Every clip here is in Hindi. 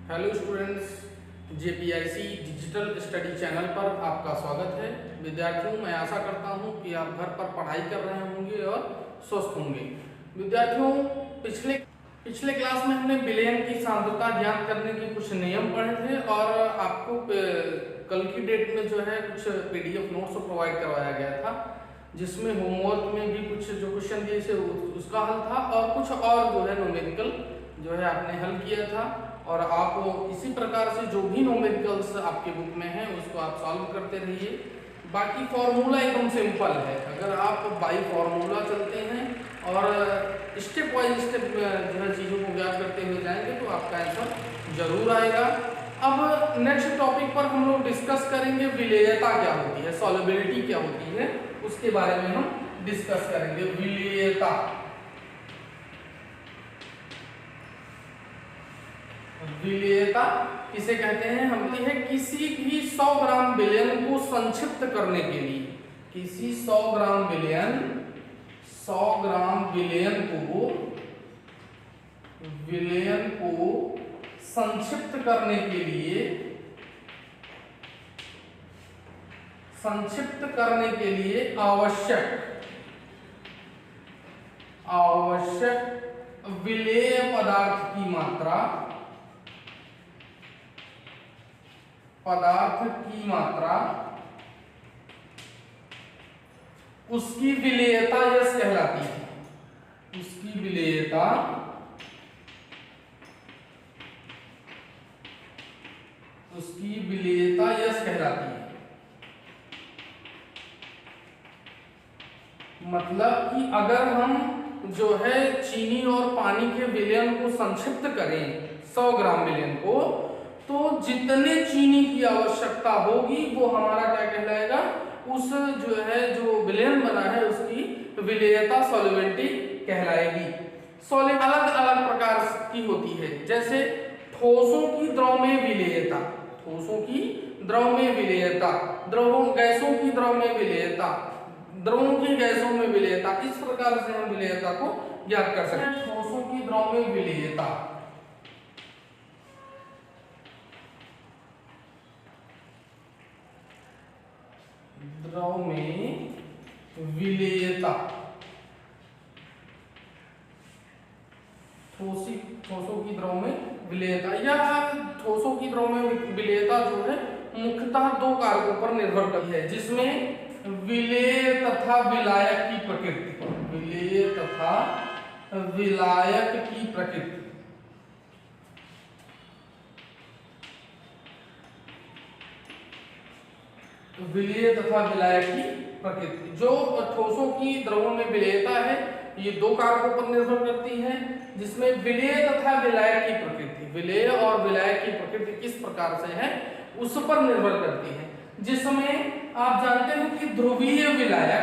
Hello students, JPIC digital study channel पर आपका स्वागत है। विद्यार्थियों, मैं आशा करता हूं कि आप घर पर पढ़ाई कर रहे होंगे और स्वस्थ होंगे। विद्यार्थियों, पिछले क्लास में हमने विलयन की सांद्रता ज्ञात करने के कुछ नियम पढ़े थे और आपको कल की डेट में जो है कुछ पीडीएफ नोट्स प्रोवाइड करवाया गया था, जिसमें होमवर्क में भी कुछ जो क्वेश्चन दिए थे उसका हल था और कुछ और जो है न्यूमेरिकल जो है आपने हल किया था। और आप इसी प्रकार से जो भी न्यूमेरिकल्स आपके बुक में है उसको आप सॉल्व करते रहिए। बाकी फॉर्मूला एकदम सिंपल है, अगर आप बाई फॉर्मूला चलते हैं और स्टेप वाइज स्टेप जो है चीज़ों को ज्ञात करते हुए जाएंगे तो आपका आंसर जरूर आएगा। अब नेक्स्ट टॉपिक पर हम लोग डिस्कस करेंगे विलेयता क्या होती है, सॉल्युबिलिटी क्या होती है, उसके बारे में हम डिस्कस करेंगे। विलेयता, विलेयता किसे कहते हैं? हम कहते हैं किसी भी 100 ग्राम विलयन को संक्षिप्त करने के लिए, किसी 100 ग्राम विलयन को संक्षिप्त करने के लिए आवश्यक विलेय पदार्थ की मात्रा उसकी विलेयता यश कहलाती है। उसकी विलेयता यश कहलाती है। मतलब कि अगर हम जो है चीनी और पानी के विलयन को संक्षिप्त करें 100 ग्राम विलयन को, तो जितने चीनी की आवश्यकता होगी वो हमारा क्या कहलाएगा, उस जो विलयन बना है उसकी विलेयता सॉल्युबिलिटी कहलाएगी। अलग अलग प्रकार की होती है, जैसे ठोसों की द्रव में विलेयता, गैसों की द्रव में विलेयता, द्रवों की गैसों में विलेयता। इस प्रकार से हम विलेयता को ज्ञात कर सकते हैं। ठोसों की द्रव में विलेयता, ठोसों की द्रव में विलेयता या ठोसों की द्रव में विलेयता जो है मुख्यतः दो कारकों पर निर्भर करती है, जिसमें विलेय तथा विलायक की प्रकृति। विलेय तथा विलायक की प्रकृति, जो ठोसों की द्रवों में विलेयता है ये दो कारकों पर निर्भर करती है, जिसमें विलेय तथा विलायक की प्रकृति, विलेय और विलायक की प्रकृति किस प्रकार से है उस पर निर्भर करती है। जिसमें आप जानते हो कि ध्रुवीय विलेय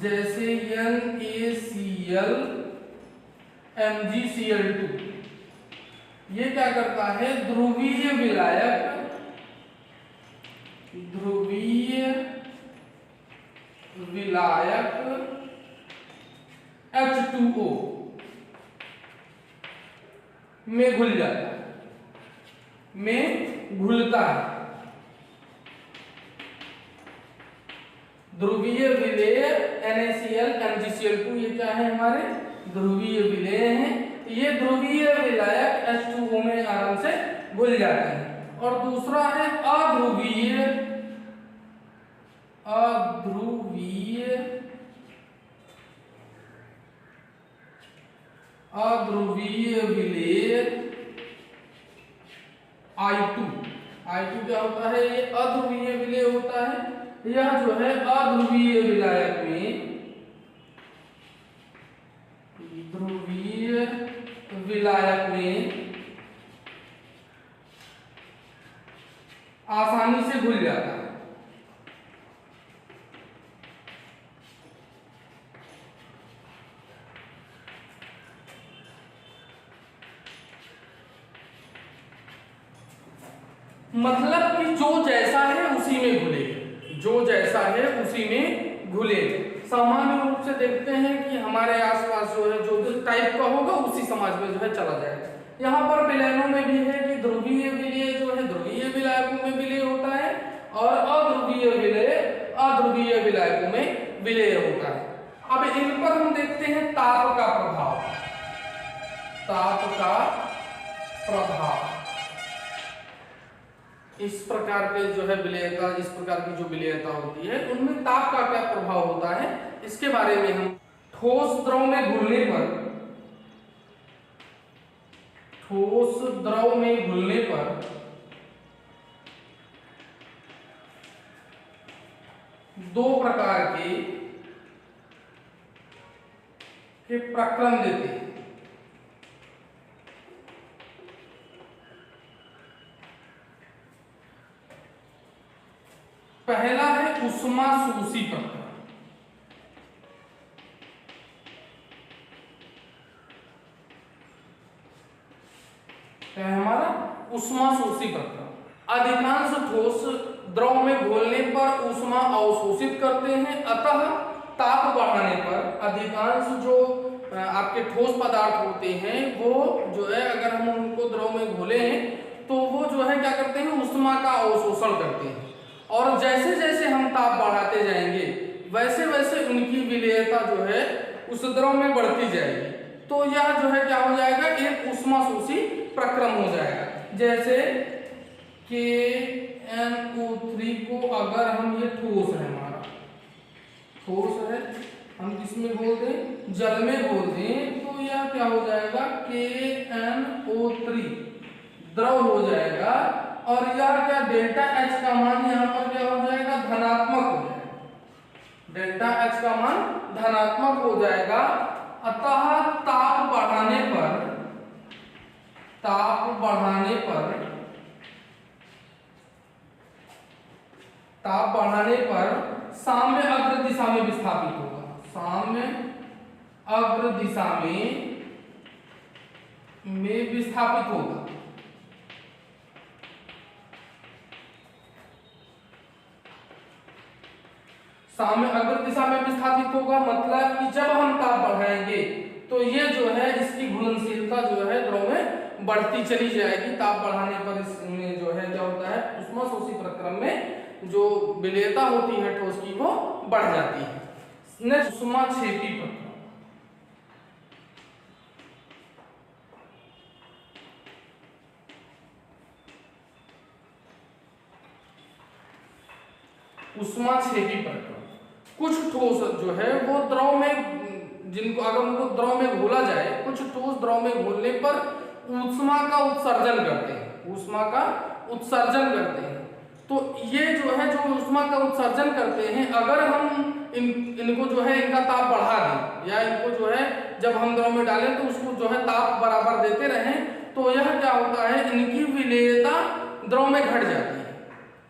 जैसे NaCl MgCl2, ये क्या करता है, ध्रुवीय विलायक H2O में घुलता है। ध्रुवीय विलेय NaCl MgCl2 ये क्या है, हमारे ध्रुवीय विलेय हैं। ये ध्रुवीय विलायक H2O में आराम से घुल जाते हैं। और दूसरा है अध्रुवीय विलेय I2 क्या होता है, ये अध्रुवीय विलेय होता है। यह जो है अध्रुवीय विलायक में आसानी से घुल जाता है। मतलब कि जो जैसा है उसी में घुलेगा, जो जैसा है उसी में घुलेगा। सामान्य रूप से देखते हैं कि हमारे आसपास जो है जो टाइप का होगा उसी समाज में जो है चला जाएगा। यहाँ पर विलयनों में भी है कि ध्रुवीय विलय जो है ध्रुवीय विलायकों में विलय होता है और अध्रुवीय विलय अध्रुवीय विलायकों में विलय होता है। अब इन पर हम देखते हैं ताप का प्रभाव। ताप का प्रभाव इस प्रकार के जो है विलयता, इस प्रकार की जो विलयता होती है उनमें ताप का क्या प्रभाव होता है इसके बारे में हम ठोस द्रव में घुलने पर, ठोस द्रव में घुलने पर दो प्रकार के प्रक्रम देते हैं। पहला है उष्मा शोषी प्रक्रम। क्या है हमारा उष्मा शोषी प्रक्रम। अधिकांश ठोस द्रव में घोलने पर ऊष्मा अवशोषित करते हैं, अतः ताप बढ़ाने पर अधिकांश जो आपके ठोस पदार्थ होते हैं वो जो है अगर हम उनको द्रव में घोले हैं तो वो जो है क्या करते हैं ऊष्मा का अवशोषण करते हैं और जैसे जैसे हम ताप बढ़ाते जाएंगे वैसे वैसे उनकी विलयता जो है उस द्रव में बढ़ती जाएगी। तो यह जो है क्या हो जाएगा एक ऊष्माशोषी प्रक्रम हो जाएगा। जैसे KNO3 को अगर हम ये ठोस है हमारा ठोस है हम किसमें बोल दें जल में बोल दें तो यह क्या हो जाएगा KNO3 द्रव हो जाएगा और यह क्या डेल्टा H का मान यहाँ पर क्या हो जाएगा धनात्मक हो जाएगा। डेल्टा H का मान धनात्मक हो जाएगा। अतः ताप बढ़ाने पर साम्य अग्र दिशा में विस्थापित होगा। साम्य अग्र दिशा में विस्थापित होगा। साम्य अग्र दिशा में विस्थापित होगा मतलब कि जब हम ताप बढ़ाएंगे तो ये जो है इसकी घुलनशीलता जो है द्रव में बढ़ती चली जाएगी। ताप बढ़ाने पर इसमें जो है क्या होता है ऊष्माशोषी प्रक्रम में जो विलयता होती है ठोस की वो बढ़ जाती है। नेक्स्ट ऊष्माक्षेपी प्रक्रम। ऊष्माक्षेपी प्रक्रम कुछ ठोस जो है वो द्रव में जिनको अगर उनको द्रव में घोला जाए कुछ ठोस द्रव में घोलने पर ऊष्मा का उत्सर्जन करते हैं। ऊष्मा का उत्सर्जन करते हैं तो ये जो है जो ऊष्मा का उत्सर्जन करते हैं अगर हम इनको जो है इनका ताप बढ़ा दें या इनको जो है जब हम द्रव में डालें तो उसको जो है ताप बराबर देते रहें तो यह क्या होता है इनकी विलयता द्रव में घट जाती है।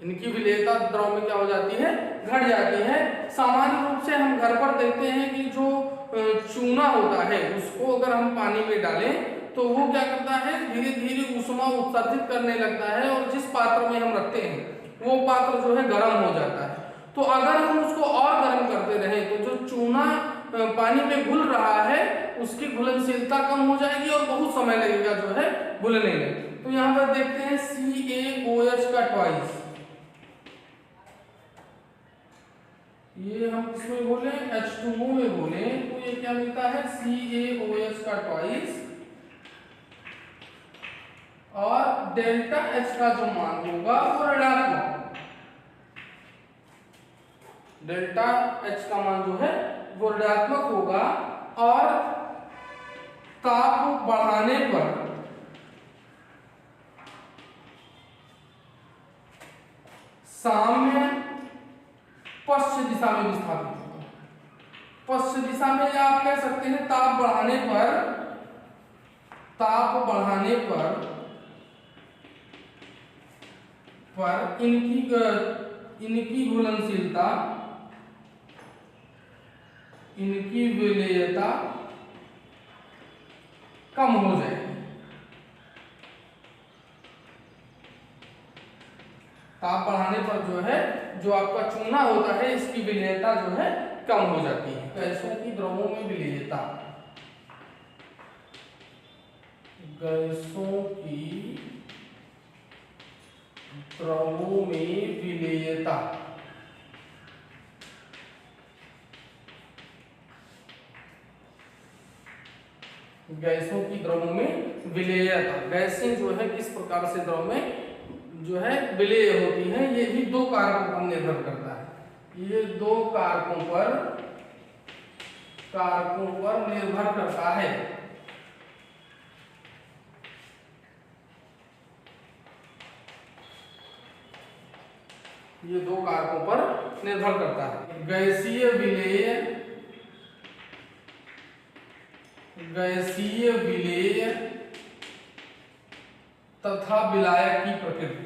इनकी विलयता द्रव में क्या हो जाती है घट जाती है। सामान्य रूप से हम घर पर देखते हैं कि जो चूना होता है उसको अगर हम पानी में डालें तो वो क्या करता है धीरे धीरे ऊष्मा उत्सर्जित करने लगता है और जिस पात्र में हम रखते हैं वो पात्र जो है गर्म हो जाता है। तो अगर हम उसको और गर्म करते रहें तो जो चूना पानी में घुल रहा है उसकी घुलनशीलता कम हो जाएगी और बहुत समय लगेगा जो है घुलने में। तो यहाँ पर देखते हैं CaOH का ट्वाइस, ये हम किसमें बोले H2O में बोले तो ये क्या मिलता है CaOH का ट्वाइस और डेल्टा H का जो मान होगा वो ऋणात्मक। डेल्टा H का मान जो है वो ऋणात्मक होगा और ताप बढ़ाने पर साम्य पश्चिम दिशा में विस्थापित होगा। पश्चिम दिशा में या आप कह सकते हैं ताप बढ़ाने पर इनकी घुलनशीलता इनकी विलयता कम हो जाएगी। ताप बढ़ाने पर जो है जो आपका चूना होता है इसकी विलेयता जो है कम हो जाती है। गैसों की द्रवों में विलेयता, गैसों की द्रवों में विलेयता, गैसों की द्रवों में विलेयता, गैसें जो है किस प्रकार से द्रव में जो है विलेय होती हैं, ये भी दो कारकों पर निर्भर करता है। ये दो कारकों पर निर्भर करता है। ये दो कारकों पर निर्भर करता है। गैसीय विलेय तथा विलायक की प्रकृति,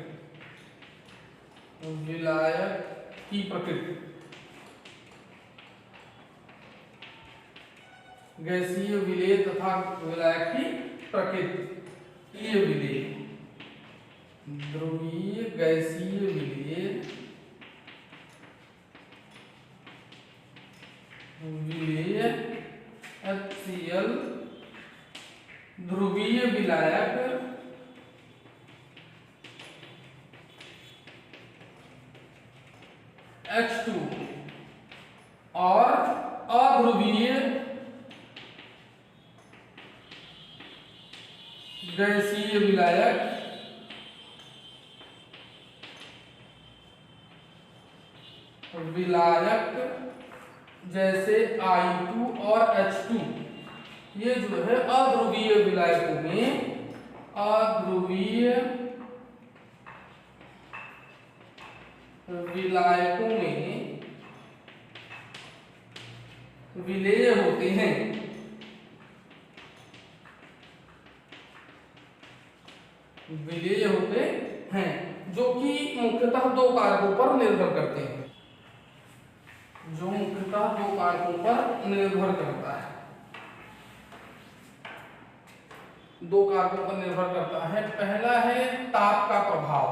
गैसीय विलेय तथा विलायक की प्रकृति। ये विलेय, ध्रुवीय गैसीय विलेय, HCl, ध्रुवीय विलायक H2 और अध्रुवीय गैसीय विलायक जैसे I2 और H2। ये जो है अध्रुवीय विलायकों में विलेय होते हैं। जो कि मुख्यतः दो कारकों पर निर्भर करते हैं, दो कारकों पर निर्भर करता है। पहला है ताप का प्रभाव।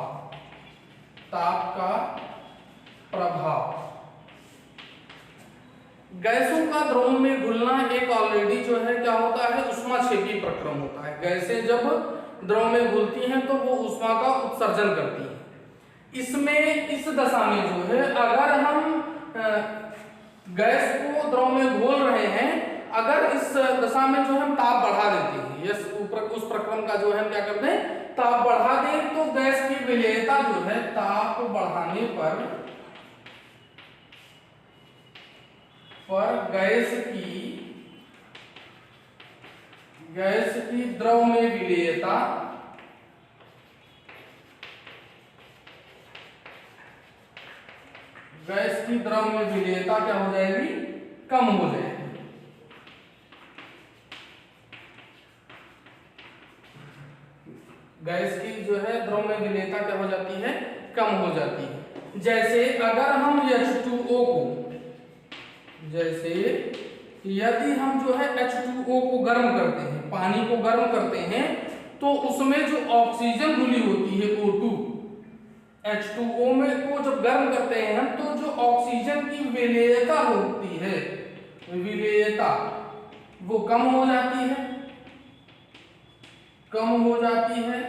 गैसों का द्रव में घुलना एक ऑलरेडी जो है क्या होता है, ऊष्माक्षेपी प्रक्रम होता है। गैसें जब द्रव में घुलती हैं तो वो ऊष्मा का उत्सर्जन करती हैं। इसमें इस दशा में जो है अगर हम गैस को द्रव में घोल रहे हैं, अगर इस दशा में जो हम ताप बढ़ा देते हैं, उस प्रक्रम का जो है हम क्या करते हैं, ताप बढ़ा दें, तो गैस की विलेयता जो है ताप बढ़ाने पर गैस की द्रव में विलेयता क्या हो जाएगी, कम हो जाएगी। गैस की जो है द्रव में विलेयता क्या हो जाती है, कम हो जाती है। जैसे अगर हम H2O को, जैसे यदि हम जो है H2O को गर्म करते हैं, पानी को गर्म करते हैं, तो उसमें जो ऑक्सीजन घुली होती है O2, H2O में को जब गर्म करते हैं हम, तो जो ऑक्सीजन की विलेयता होती है, विलेयता वो कम हो जाती है,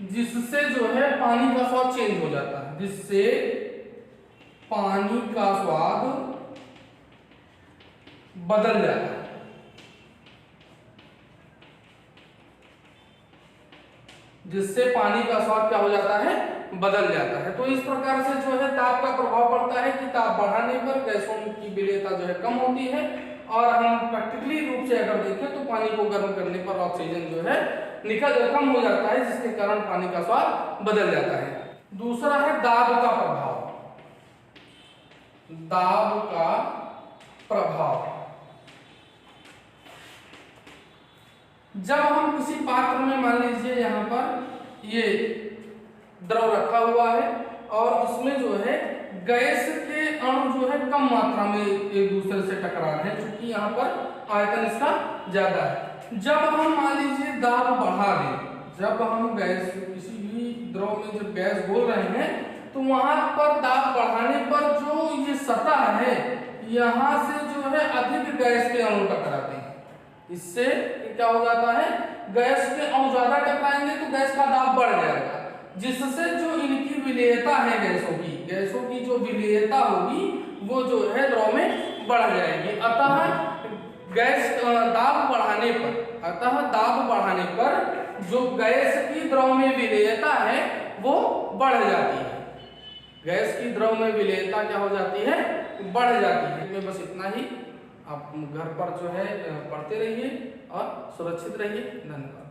जिससे जो है पानी का स्वाद चेंज हो जाता है, जिससे पानी का स्वाद बदल जाता है। जिससे पानी का स्वाद क्या हो जाता है, बदल जाता है। तो इस प्रकार से जो है ताप का प्रभाव पड़ता है कि ताप बढ़ाने पर गैसों की विलेयता जो है कम होती है, और हम प्रैक्टिकली रूप से अगर देखें तो पानी को गर्म करने पर ऑक्सीजन जो है कम हो जाता है, जिसके कारण पानी का स्वाद बदल जाता है। दूसरा है दाब का प्रभाव। जब हम किसी पात्र में, मान लीजिए यहाँ पर ये द्रव रखा हुआ है और उसमें जो है गैस के अणु जो है कम मात्रा में एक दूसरे से टकरा रहे हैं, क्योंकि यहाँ पर आयतन इसका ज्यादा है। जब हम मान लीजिए दाब बढ़ा दें, जब हम गैस किसी भी द्रव में जब गैस घोल रहे हैं तो वहां पर दाब बढ़ाने पर जो ये सतह है यहाँ से जो है अधिक गैस के अणु टकराते हैं। इससे क्या हो जाता है, गैस के अणु ज्यादा टकराएंगे तो गैस का दाब बढ़ जाएगा, जिससे जो इनकी विलेयता है गैसों की जो विलेयता होगी वो जो है द्रव में बढ़ जाएगी। अतः दाब बढ़ाने पर जो गैस की द्रव में विलेयता है वो बढ़ जाती है। गैस की द्रव में विलेयता क्या हो जाती है, बढ़ जाती है। मैं बस इतना ही, आप घर पर जो है पढ़ते रहिए और सुरक्षित रहिए। धन्यवाद।